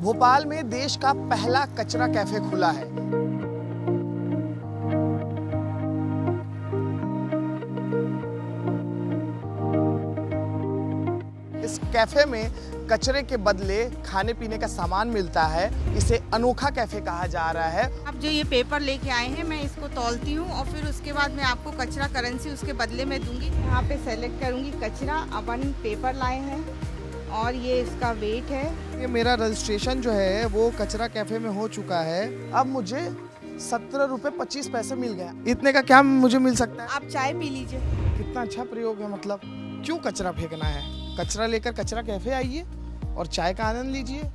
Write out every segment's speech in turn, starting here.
भोपाल में देश का पहला कचरा कैफे खुला है। इस कैफे में कचरे के बदले खाने पीने का सामान मिलता है। इसे अनोखा कैफे कहा जा रहा है। आप जो ये पेपर लेके आए हैं, मैं इसको तौलती हूँ और फिर उसके बाद मैं आपको कचरा करेंसी उसके बदले में दूंगी। यहाँ पे सेलेक्ट करूंगी कचरा। अपन पेपर लाए हैं और ये इसका वेट है। ये मेरा रजिस्ट्रेशन जो है वो कचरा कैफे में हो चुका है। अब मुझे 17 रुपए 25 पैसे मिल गया। इतने का क्या मुझे मिल सकता है? आप चाय पी लीजिए। कितना अच्छा प्रयोग है। मतलब क्यों कचरा फेंकना है? कचरा लेकर कचरा कैफे आइए और चाय का आनंद लीजिए।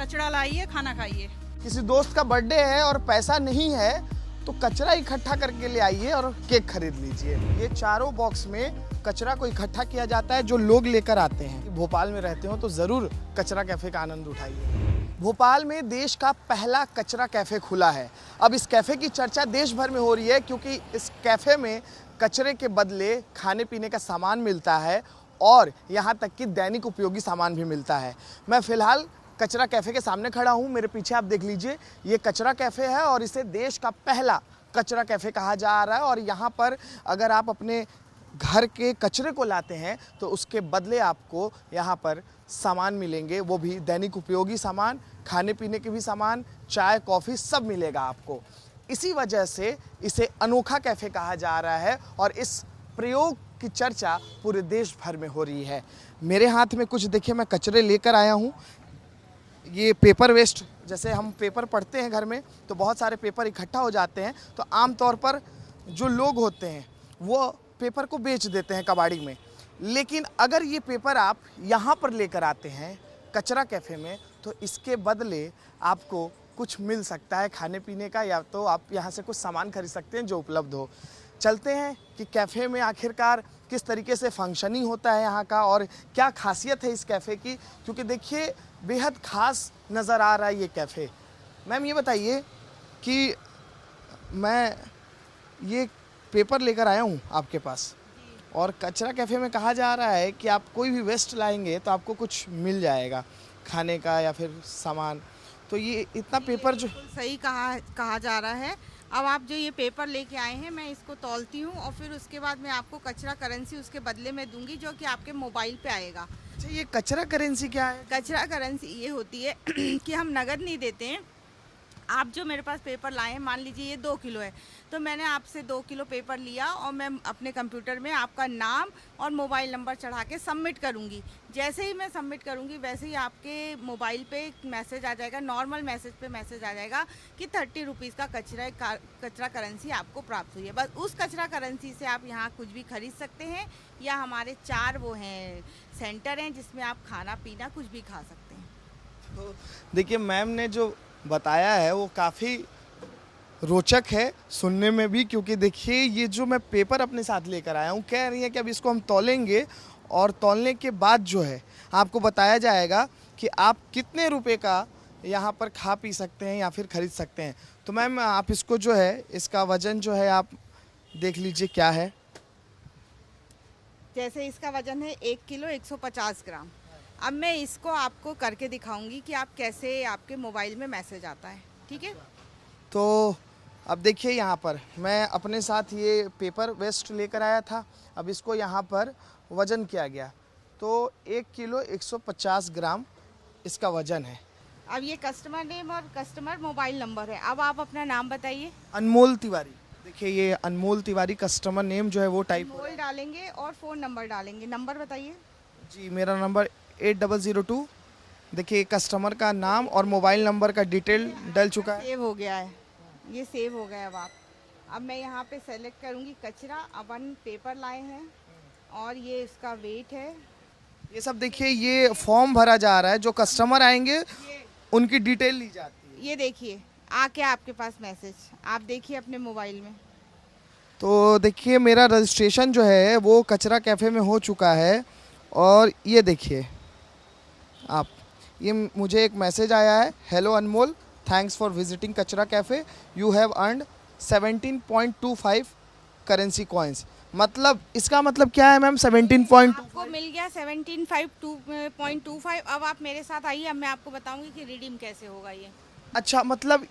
कचरा लाइए, खाना खाइए। किसी दोस्त का बर्थडे है और पैसा नहीं है तो कचरा इकट्ठा करके ले आइए और केक खरीद लीजिए। ये चारों बॉक्स में कचरा को इकट्ठा किया जाता है जो लोग लेकर आते हैं। भोपाल में रहते हो तो ज़रूर कचरा कैफे का आनंद उठाइए। भोपाल में देश का पहला कचरा कैफे खुला है। अब इस कैफे की चर्चा देश भर में हो रही है क्योंकि इस कैफे में कचरे के बदले खाने पीने का सामान मिलता है और यहाँ तक कि दैनिक उपयोगी सामान भी मिलता है। मैं फ़िलहाल कचरा कैफ़े के सामने खड़ा हूँ। मेरे पीछे आप देख लीजिए, ये कचरा कैफ़े है और इसे देश का पहला कचरा कैफ़े कहा जा रहा है। और यहाँ पर अगर आप अपने घर के कचरे को लाते हैं तो उसके बदले आपको यहाँ पर सामान मिलेंगे, वो भी दैनिक उपयोगी सामान, खाने पीने के भी सामान, चाय कॉफ़ी सब मिलेगा आपको। इसी वजह से इसे अनोखा कैफ़े कहा जा रहा है और इस प्रयोग की चर्चा पूरे देश भर में हो रही है। मेरे हाथ में कुछ देखिए, मैं कचरे लेकर आया हूँ। ये पेपर वेस्ट, जैसे हम पेपर पढ़ते हैं घर में तो बहुत सारे पेपर इकट्ठा हो जाते हैं, तो आम तौर पर जो लोग होते हैं वो पेपर को बेच देते हैं कबाड़ी में। लेकिन अगर ये पेपर आप यहाँ पर लेकर आते हैं कचरा कैफ़े में तो इसके बदले आपको कुछ मिल सकता है खाने पीने का, या तो आप यहाँ से कुछ सामान खरीद सकते हैं जो उपलब्ध हो। चलते हैं कि कैफ़े में आखिरकार किस तरीके से फंक्शनिंग होता है यहाँ का और क्या खासियत है इस कैफ़े की, क्योंकि देखिए बेहद ख़ास नज़र आ रहा है ये कैफ़े। मैम ये बताइए कि मैं ये पेपर लेकर आया हूँ आपके पास और कचरा कैफ़े में कहा जा रहा है कि आप कोई भी वेस्ट लाएंगे तो आपको कुछ मिल जाएगा खाने का या फिर सामान। तो ये इतना पेपर जो सही कहा जा रहा है। अब आप जो ये पेपर लेके आए हैं, मैं इसको तौलती हूँ और फिर उसके बाद मैं आपको कचरा करेंसी उसके बदले में दूंगी जो कि आपके मोबाइल पे आएगा। अच्छा, ये कचरा करेंसी क्या है? कचरा करेंसी ये होती है कि हम नगद नहीं देते हैं। आप जो मेरे पास पेपर लाए हैं, मान लीजिए ये 2 किलो है, तो मैंने आपसे 2 किलो पेपर लिया और मैं अपने कंप्यूटर में आपका नाम और मोबाइल नंबर चढ़ा के सबमिट करूंगी। जैसे ही मैं सबमिट करूंगी वैसे ही आपके मोबाइल पे एक मैसेज आ जाएगा, नॉर्मल मैसेज पे मैसेज आ जाएगा कि 30 रुपीज़ का कचरा करेंसी आपको प्राप्त हुई है। बस उस कचरा करेंसी से आप यहाँ कुछ भी खरीद सकते हैं, या हमारे 4 वो हैं सेंटर हैं जिसमें आप खाना पीना कुछ भी खा सकते हैं। तो देखिए मैम ने जो बताया है वो काफ़ी रोचक है सुनने में भी, क्योंकि देखिए ये जो मैं पेपर अपने साथ लेकर आया हूँ, कह रही है कि अब इसको हम तौलेंगे और तौलने के बाद जो है आपको बताया जाएगा कि आप कितने रुपए का यहाँ पर खा पी सकते हैं या फिर ख़रीद सकते हैं। तो मैम आप इसको जो है इसका वज़न जो है आप देख लीजिए क्या है। जैसे इसका वजन है 1 किलो 150 ग्राम। अब मैं इसको आपको करके दिखाऊंगी कि आप कैसे आपके मोबाइल में मैसेज आता है। ठीक है, तो अब देखिए यहाँ पर मैं अपने साथ ये पेपर वेस्ट लेकर आया था। अब इसको यहाँ पर वज़न किया गया तो 1 किलो 150 ग्राम इसका वज़न है। अब ये कस्टमर नेम और कस्टमर मोबाइल नंबर है। अब आप अपना नाम बताइए। अनमोल तिवारी। देखिए ये अनमोल तिवारी कस्टमर नेम जो है वो टाइप मोबाइल डालेंगे और फ़ोन नंबर डालेंगे। नंबर बताइए। जी, मेरा नंबर 8002। देखिए कस्टमर का नाम और मोबाइल नंबर का डिटेल डल चुका है। सेव हो गया है, ये सेव हो गया। अब मैं यहाँ पे सेलेक्ट करूँगी कचरा। अपन पेपर लाए हैं और ये इसका वेट है। ये सब देखिए ये फॉर्म भरा जा रहा है, जो कस्टमर आएंगे उनकी डिटेल ली जाती है। ये देखिए आ क्या आपके पास मैसेज, आप देखिए अपने मोबाइल में। तो देखिए मेरा रजिस्ट्रेशन जो है वो कचरा कैफ़े में हो चुका है और ये देखिए आप, ये मुझे एक मैसेज आया है, hello Anmol, thanks for visiting Kachra cafe, you have earned 17.25 currency coins. मतलब इसका मतलब क्या है मैम 17.2? आपको मिल गया 17.25। अब आप मेरे साथ आइए, अब मैं आपको बताऊंगी कि रिडीम कैसे होगा ये। अच्छा मतलब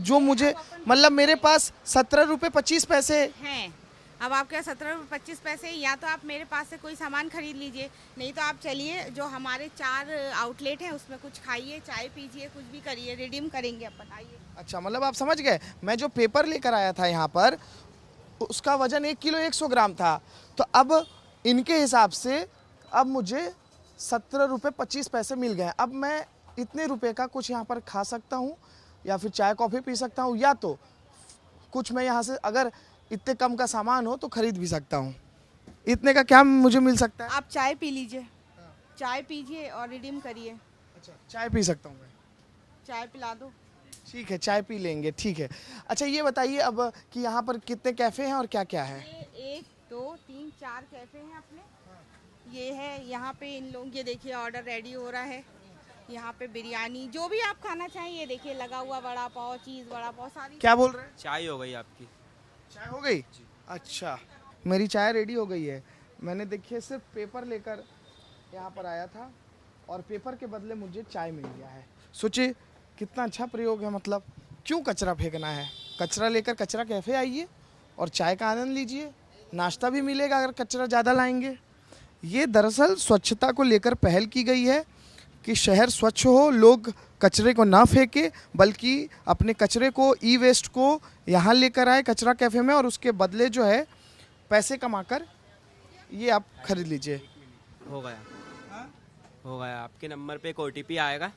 जो मुझे मतलब मेरे पास 17 रुपये 25 पैसे हैं अब आपके पास 17 रुपये 25 पैसे, या तो आप मेरे पास से कोई सामान खरीद लीजिए, नहीं तो आप चलिए जो हमारे 4 आउटलेट हैं उसमें कुछ खाइए, चाय पीजिए, कुछ भी करिए, रिडीम करेंगे अपन, आइए। अच्छा मतलब आप समझ गए, मैं जो पेपर लेकर आया था यहाँ पर उसका वजन 1 किलो 100 ग्राम था, तो अब इनके हिसाब से अब मुझे 17 रुपये 25 पैसे मिल गए। अब मैं इतने रुपए का कुछ यहाँ पर खा सकता हूँ या फिर चाय कॉफ़ी पी सकता हूँ, या तो कुछ मैं यहाँ से अगर इतने कम का सामान हो तो खरीद भी सकता हूँ। इतने का क्या मुझे मिल सकता है? आप चाय पी लीजिए, चाय पीजिए और रिडीम करिए। अच्छा चाय पी सकता हूँ मैं? चाय पिला दो। ठीक है चाय पी लेंगे, ठीक है। अच्छा ये बताइए अब कि यहाँ पर कितने कैफ़े हैं और क्या क्या है? ये 1 2 3 4 कैफ़े हैं अपने। ये है यहाँ पे, इन लोग ये देखिए ऑर्डर रेडी हो रहा है। यहाँ पे बिरयानी, जो भी आप खाना चाहें, ये देखिए लगा हुआ वड़ा पाव, चीज़ वड़ा पाव, सारी। क्या बोल रहे हैं? चाय हो गई आपकी। चाय हो गई? अच्छा मेरी चाय रेडी हो गई है। मैंने देखिए सिर्फ पेपर लेकर यहाँ पर आया था और पेपर के बदले मुझे चाय मिल गया है। सोचिए कितना अच्छा प्रयोग है, मतलब क्यों कचरा फेंकना है? कचरा लेकर कचरा कैफ़े आइए और चाय का आनंद लीजिए, नाश्ता भी मिलेगा अगर कचरा ज़्यादा लाएंगे। ये दरअसल स्वच्छता को लेकर पहल की गई है कि शहर स्वच्छ हो, लोग कचरे को ना फेंके बल्कि अपने कचरे को, ई वेस्ट को यहाँ लेकर आए कचरा कैफ़े में, और उसके बदले जो है पैसे कमाकर ये आप खरीद लीजिए। हो गया, हो गया। आपके नंबर पे एक OTP आएगा।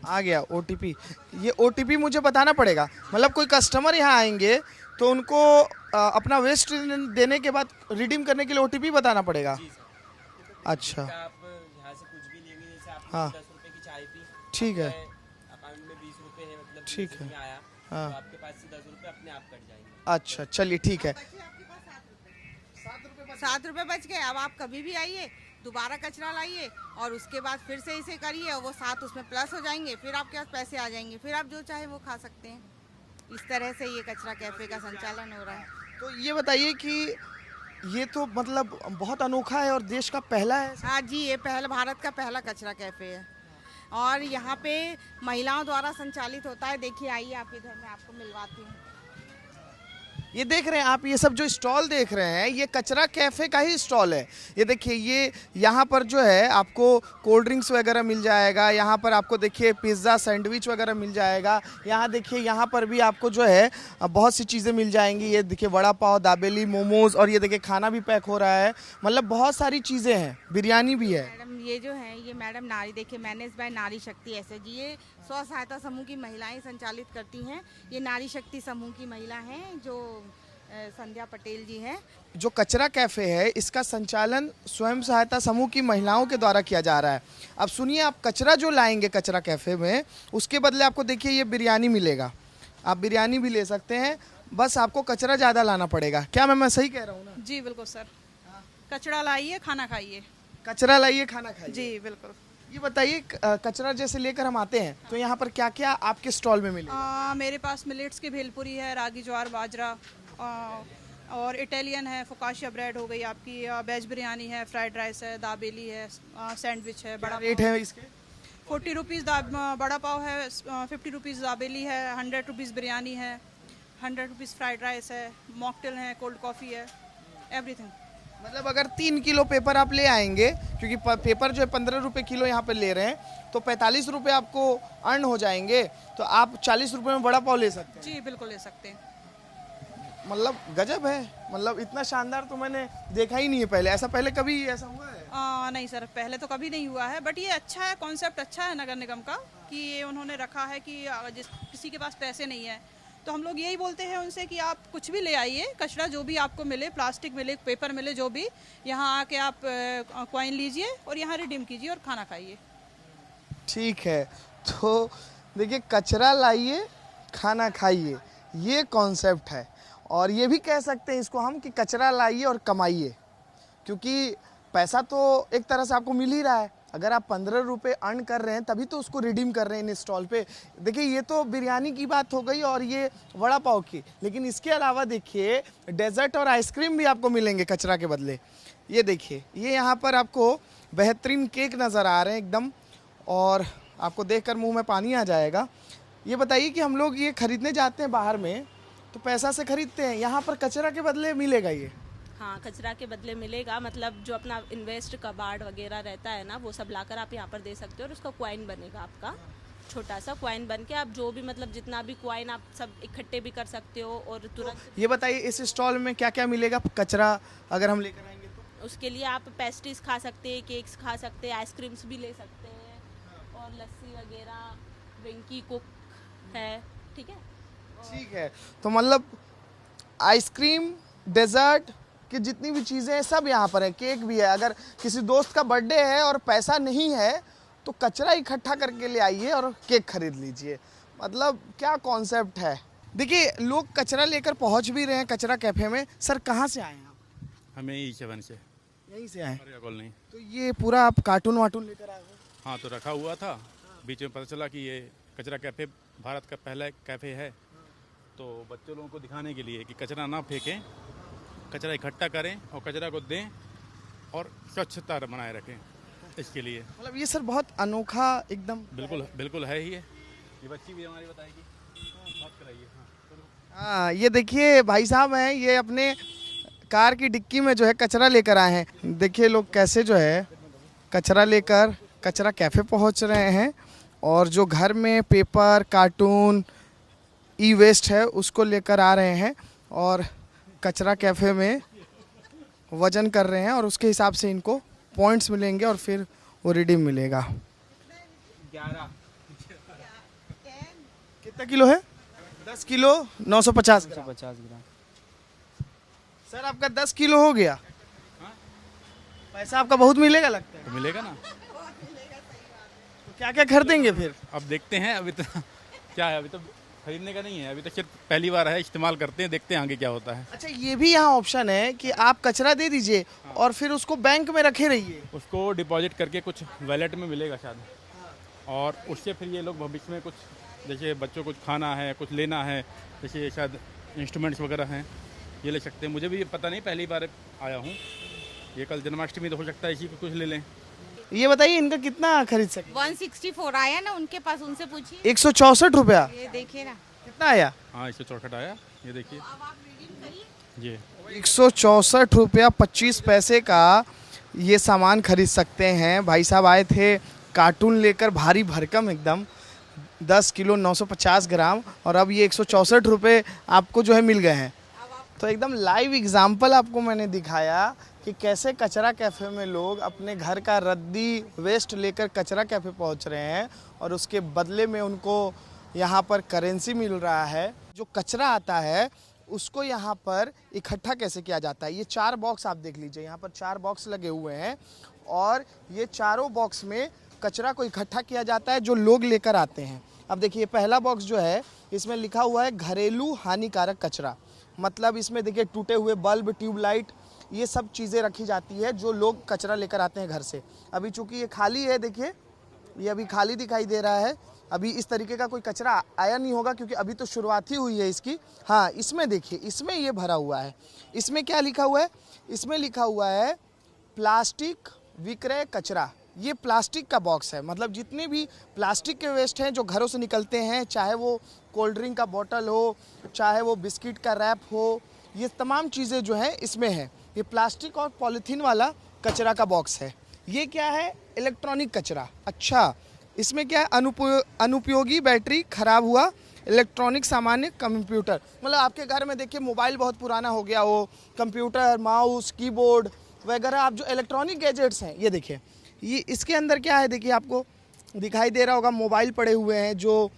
आ गया OTP। ये OTP मुझे बताना पड़ेगा? मतलब कोई कस्टमर यहाँ आएंगे तो उनको अपना वेस्ट देने के बाद रिडीम करने के लिए OTP बताना पड़ेगा? अच्छा आप यहाँ से कुछ भी लेंगे, जैसे आपने हाँ। 10 रुपए की चाय पी, ठीक है, अकाउंट में 20 रुपए है, मतलब ठीक 20 है। में आया, हाँ। तो आपके पास से 10 रुपए अपने आप कट जाएंगे। अच्छा चलिए ठीक है। 7 रुपये बच गए। अब आप कभी भी आइए, दोबारा कचरा लाइए और उसके बाद फिर से इसे करिए और वो 7 उसमें प्लस हो जाएंगे, फिर आपके पास पैसे आ जाएंगे, फिर आप जो चाहे वो खा सकते हैं। इस तरह से ये कचरा कैफ़े का संचालन हो रहा है। तो ये बताइए कि ये तो मतलब बहुत अनोखा है और देश का पहला है। हाँ जी, ये भारत का पहला कचरा कैफ़े है और यहाँ पे महिलाओं द्वारा संचालित होता है। देखिए आइए, आपके घर में आपको मिलवाती हूँ। ये देख रहे हैं आप, ये सब जो स्टॉल देख रहे हैं ये कचरा कैफ़े का ही स्टॉल है। ये देखिए, ये यहाँ पर जो है आपको कोल्ड ड्रिंक्स वगैरह मिल जाएगा, यहाँ पर आपको देखिए पिज़्ज़ा सैंडविच वगैरह मिल जाएगा। यहाँ देखिए, यहाँ पर भी आपको जो है बहुत सी चीज़ें मिल जाएंगी। ये देखिए वड़ा पाव, दाबेली, मोमोज़, और ये देखिए खाना भी पैक हो रहा है, मतलब बहुत सारी चीज़ें हैं, बिरयानी भी है। मैडम ये जो है, ये मैडम नारी, देखिए मैनेज बाय नारी शक्ति SHG, ये स्व सहायता समूह की महिलाएं संचालित करती हैं। ये नारी शक्ति समूह की महिला हैं जो संध्या पटेल जी हैं। जो कचरा कैफ़े है इसका संचालन स्वयं सहायता समूह की महिलाओं के द्वारा किया जा रहा है। अब सुनिए, आप कचरा जो लाएंगे कचरा कैफ़े में, उसके बदले आपको देखिए ये बिरयानी मिलेगा। आप बिरयानी भी ले सकते हैं, बस आपको कचरा ज़्यादा लाना पड़ेगा। क्या मैं सही कह रहा हूँ ना? जी बिल्कुल सर, कचरा लाइए, खाना खाइए। कचरा लाइए, खाना खाइए। जी बिल्कुल। ये बताइए, कचरा जैसे लेकर हम आते हैं तो यहाँ पर क्या क्या आपके स्टॉल में मिलेगा? मेरे पास मिलेट्स की भेलपुरी है, रागी ज्वार बाजरा, और इटालियन है, फोकाशिया ब्रेड हो गई आपकी, वेज बिरयानी है, फ्राइड राइस है, दाबेली है, सैंडविच है। बड़ा रेट है इसके? 40 रुपीज़ बड़ा पाव है, 50 रुपीज़ दाबेली है, 100 रुपीज़ बिरयानी है, 100 रुपीज़ फ्राइड राइस है, मॉकटेल है, कोल्ड कॉफ़ी है, एवरीथिंग। मतलब अगर 3 किलो पेपर आप ले आएंगे, क्योंकि पेपर जो है 15 रुपये किलो यहाँ पे ले रहे हैं, तो 45 रुपये आपको अर्न हो जाएंगे, तो आप 40 रुपये में बड़ा पाव ले सकते हैं। जी बिल्कुल ले सकते हैं। मतलब गजब है, मतलब इतना शानदार तो मैंने देखा ही नहीं है पहले। ऐसा पहले कभी ऐसा हुआ है? नहीं सर, पहले तो कभी नहीं हुआ है, बट ये अच्छा है, कॉन्सेप्ट अच्छा है नगर निगम का कि ये उन्होंने रखा है कि जिस किसी के पास पैसे नहीं है तो हम लोग यही बोलते हैं उनसे कि आप कुछ भी ले आइए, कचरा जो भी आपको मिले, प्लास्टिक मिले, पेपर मिले, जो भी, यहाँ आके आप कॉइन लीजिए और यहाँ रिडीम कीजिए और खाना खाइए। ठीक है, तो देखिए, कचरा लाइए, खाना खाइए, ये कॉन्सेप्ट है। और ये भी कह सकते हैं इसको हम कि कचरा लाइए और कमाइए, क्योंकि पैसा तो एक तरह से आपको मिल ही रहा है, अगर आप 15 रुपये अर्न कर रहे हैं तभी तो उसको रिडीम कर रहे हैं इन स्टॉल पे। देखिए ये तो बिरयानी की बात हो गई और ये वड़ा पाव की, लेकिन इसके अलावा देखिए डेजर्ट और आइसक्रीम भी आपको मिलेंगे कचरा के बदले। ये देखिए ये यहाँ पर आपको बेहतरीन केक नज़र आ रहे हैं एकदम, और आपको देखकर मुंह में पानी आ जाएगा। ये बताइए कि हम लोग ये खरीदने जाते हैं बाहर में तो पैसा से खरीदते हैं, यहाँ पर कचरा के बदले मिलेगा ये? हाँ, कचरा के बदले मिलेगा। मतलब जो अपना इन्वेस्ट कबाड़ वगैरह रहता है ना, वो सब लाकर आप यहाँ पर दे सकते हो और उसका क्वाइन बनेगा आपका, छोटा सा क्वाइन बन के। आप जो भी मतलब जितना भी क्वाइन आप सब इकट्ठे भी कर सकते हो और तुरंत। ये बताइए इस स्टॉल में क्या क्या मिलेगा कचरा अगर हम लेकर आएंगे तो? उसके लिए आप पेस्ट्रीज खा सकते हैं, केक्स खा सकते हैं, आइसक्रीम्स भी ले सकते हैं और लस्सी वगैरह, ड्रिंकी कुक है, ठीक है। ठीक है, तो मतलब आइसक्रीम, डेजर्ट की जितनी भी चीज़ें हैं सब यहाँ पर है, केक भी है। अगर किसी दोस्त का बर्थडे है और पैसा नहीं है तो कचरा इकट्ठा करके ले आइए और केक खरीद लीजिए। मतलब क्या कॉन्सेप्ट है। देखिए लोग कचरा लेकर पहुँच भी रहे हैं कचरा कैफ़े में। सर कहाँ से आए हैं आप? हमें ई 7 से, यहीं से आए? कॉलोनी। तो ये पूरा आप कार्टून वाटून लेकर आए हो? हाँ, तो रखा हुआ था, बीच में पता चला कि ये कचरा कैफ़े भारत का पहला कैफ़े है, तो बच्चों लोगों को दिखाने के लिए कि कचरा ना फेंकें, कचरा इकट्ठा करें और कचरा को दें और स्वच्छता बनाए रखें, इसके लिए। मतलब ये सर बहुत अनोखा एकदम। बिल्कुल बिल्कुल है ही है। ये बच्ची भी हमारी बताएगी, बात कराइए। हाँ ये देखिए भाई साहब हैं, ये अपने कार की डिक्की में जो है कचरा लेकर आए हैं। देखिए लोग कैसे जो है कचरा लेकर कचरा कैफ़े पहुंच रहे हैं, और जो घर में पेपर, कार्टून, ई वेस्ट है उसको लेकर आ रहे हैं और कचरा कैफ़े में वजन कर रहे हैं, और उसके हिसाब से इनको पॉइंट्स मिलेंगे और फिर वो रिडीम मिलेगा। 11 कितना किलो है? 10 किलो 950 ग्राम। 50 ग्राम। सर आपका 10 किलो हो गया, पैसा आपका बहुत मिलेगा लगता है। तो मिलेगा ना। तो क्या क्या खरीदेंगे फिर? अब देखते हैं, अभी तो क्या है, अभी तो खरीदने का नहीं है, अभी तो सिर्फ पहली बार है, इस्तेमाल करते हैं, देखते हैं आगे क्या होता है। अच्छा ये भी यहाँ ऑप्शन है कि आप कचरा दे दीजिए और फिर उसको बैंक में रखे रहिए। उसको डिपॉजिट करके कुछ वैलेट में मिलेगा शायद, और उससे फिर ये लोग भविष्य में कुछ, जैसे बच्चों को कुछ खाना है, कुछ लेना है, जैसे शायद इंस्ट्रूमेंट्स वगैरह हैं, ये ले सकते हैं। मुझे भी पता नहीं, पहली बार आया हूँ। ये कल जन्माष्टमी तो हो सकता है इसी को कुछ ले लें। ये बताइए इनका कितना खरीद सकते? 164 आया ना उनके पास, उनसे पूछिए। 164 रुपया। ये देखिए ना कितना आया? हाँ, 164 आया, ये देखिए जी। 164 रुपया 25 पैसे का ये सामान खरीद सकते हैं। भाई साहब आए थे कार्टून लेकर, भारी भरकम एकदम, 10 किलो 950 ग्राम, और अब ये 164 रुपये आपको जो है मिल गए हैं। तो एकदम लाइव एग्जाम्पल आपको मैंने दिखाया कि कैसे कचरा कैफ़े में लोग अपने घर का रद्दी वेस्ट लेकर कचरा कैफ़े पहुंच रहे हैं, और उसके बदले में उनको यहाँ पर करेंसी मिल रहा है। जो कचरा आता है उसको यहाँ पर इकट्ठा कैसे किया जाता है। ये 4 बॉक्स आप देख लीजिए, यहाँ पर 4 बॉक्स लगे हुए हैं, और ये चारों बॉक्स में कचरा को इकट्ठा किया जाता है जो लोग लेकर आते हैं। अब देखिए पहला बॉक्स जो है इसमें लिखा हुआ है घरेलू हानिकारक कचरा। मतलब इसमें देखिए टूटे हुए बल्ब, ट्यूबलाइट, ये सब चीज़ें रखी जाती है जो लोग कचरा लेकर आते हैं घर से। अभी चूंकि ये खाली है, देखिए ये अभी खाली दिखाई दे रहा है, अभी इस तरीके का कोई कचरा आया नहीं होगा क्योंकि अभी तो शुरुआत ही हुई है इसकी। हाँ इसमें देखिए, इसमें ये भरा हुआ है। इसमें क्या लिखा हुआ है? इसमें लिखा हुआ है प्लास्टिक विक्रय कचरा। ये प्लास्टिक का बॉक्स है, मतलब जितने भी प्लास्टिक के वेस्ट हैं जो घरों से निकलते हैं, चाहे वो कोल्ड ड्रिंक का बोतल हो, चाहे वो बिस्किट का रैप हो, ये तमाम चीज़ें जो हैं इसमें है। ये प्लास्टिक और पॉलीथीन वाला कचरा का बॉक्स है। ये क्या है? इलेक्ट्रॉनिक कचरा। अच्छा इसमें क्या है? अनुपयोगी बैटरी, खराब हुआ इलेक्ट्रॉनिक सामान्य, कंप्यूटर। मतलब आपके घर में देखिए मोबाइल बहुत पुराना हो गया हो, कंप्यूटर, माउस, कीबोर्ड वगैरह, आप जो इलेक्ट्रॉनिक गैजेट्स हैं, ये देखिए ये इसके अंदर क्या है, देखिए आपको दिखाई दे रहा होगा, मोबाइल पड़े हुए हैं जो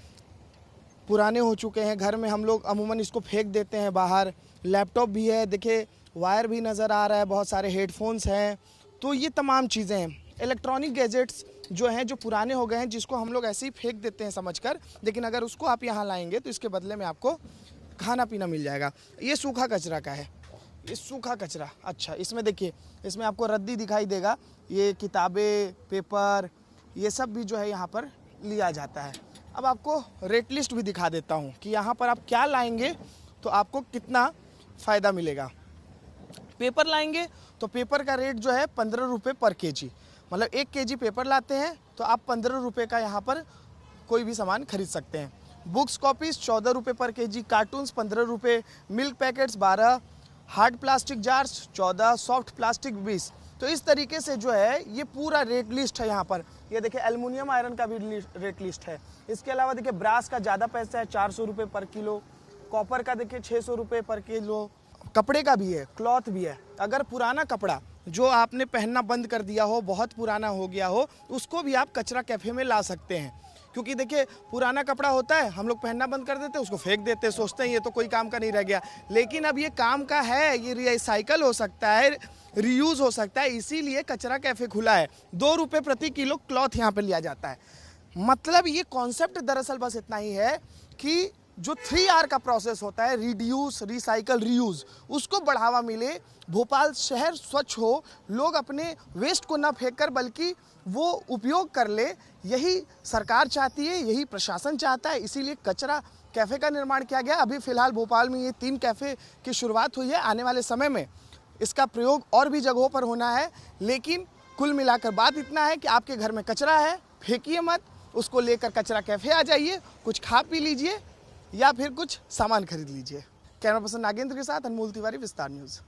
पुराने हो चुके हैं। घर में हम लोग अमूमन इसको फेंक देते हैं बाहर। लैपटॉप भी है, देखिए वायर भी नज़र आ रहा है, बहुत सारे हेडफोन्स हैं। तो ये तमाम चीज़ें हैं, इलेक्ट्रॉनिक गैजेट्स जो हैं, जो पुराने हो गए हैं, जिसको हम लोग ऐसे ही फेंक देते हैं समझकर, लेकिन अगर उसको आप यहाँ लाएंगे तो इसके बदले में आपको खाना पीना मिल जाएगा। ये सूखा कचरा का है, ये सूखा कचरा। अच्छा, इसमें देखिए, इसमें आपको रद्दी दिखाई देगा, ये किताबें, पेपर, ये सब भी जो है यहाँ पर लिया जाता है। अब आपको रेट लिस्ट भी दिखा देता हूँ कि यहाँ पर आप क्या लाएंगे तो आपको कितना फ़ायदा मिलेगा। पेपर लाएंगे तो पेपर का रेट जो है 15 रुपये पर केजी, मतलब 1 केजी पेपर लाते हैं तो आप 15 रुपये का यहाँ पर कोई भी सामान खरीद सकते हैं। बुक्स कॉपीज़ 14 रुपये पर केजी, कार्टून्स 15 रुपये, milk packets 12, hard plastic jars 14, soft plastic 20। तो इस तरीके से जो है ये पूरा रेट लिस्ट है यहाँ पर। ये देखिए एल्युमिनियम आयरन का भी रेट लिस्ट है। इसके अलावा देखिए ब्रास का ज़्यादा पैसा है 400 रुपये पर किलो, कॉपर का देखिए 600 रुपये पर किलो, कपड़े का भी है, क्लॉथ भी है। अगर पुराना कपड़ा जो आपने पहनना बंद कर दिया हो, बहुत पुराना हो गया हो, उसको भी आप कचरा कैफ़े में ला सकते हैं। क्योंकि देखिए पुराना कपड़ा होता है, हम लोग पहनना बंद कर देते हैं, उसको फेंक देते हैं, सोचते हैं ये तो कोई काम का नहीं रह गया, लेकिन अब ये काम का है, ये रिसाइकल हो सकता है, रीयूज़ हो सकता है, इसीलिए कचरा कैफ़े खुला है। 2 रुपये प्रति किलो क्लॉथ यहाँ पे लिया जाता है। मतलब ये कॉन्सेप्ट दरअसल बस इतना ही है कि जो 3R का प्रोसेस होता है, रिड्यूस, रिसाइकल, रीयूज़, उसको बढ़ावा मिले, भोपाल शहर स्वच्छ हो, लोग अपने वेस्ट को ना फेंक कर बल्कि वो उपयोग कर ले, यही सरकार चाहती है, यही प्रशासन चाहता है। इसीलिए कचरा कैफ़े का निर्माण किया गया। अभी फ़िलहाल भोपाल में ये 3 कैफ़े की शुरुआत हुई है। आने वाले समय में इसका प्रयोग और भी जगहों पर होना है, लेकिन कुल मिलाकर बात इतना है कि आपके घर में कचरा है, फेंकिए मत, उसको लेकर कचरा कैफ़े आ जाइए, कुछ खा पी लीजिए या फिर कुछ सामान खरीद लीजिए। कैमरा पर्सन नागेंद्र के साथ अनमोल तिवारी, विस्तार न्यूज़।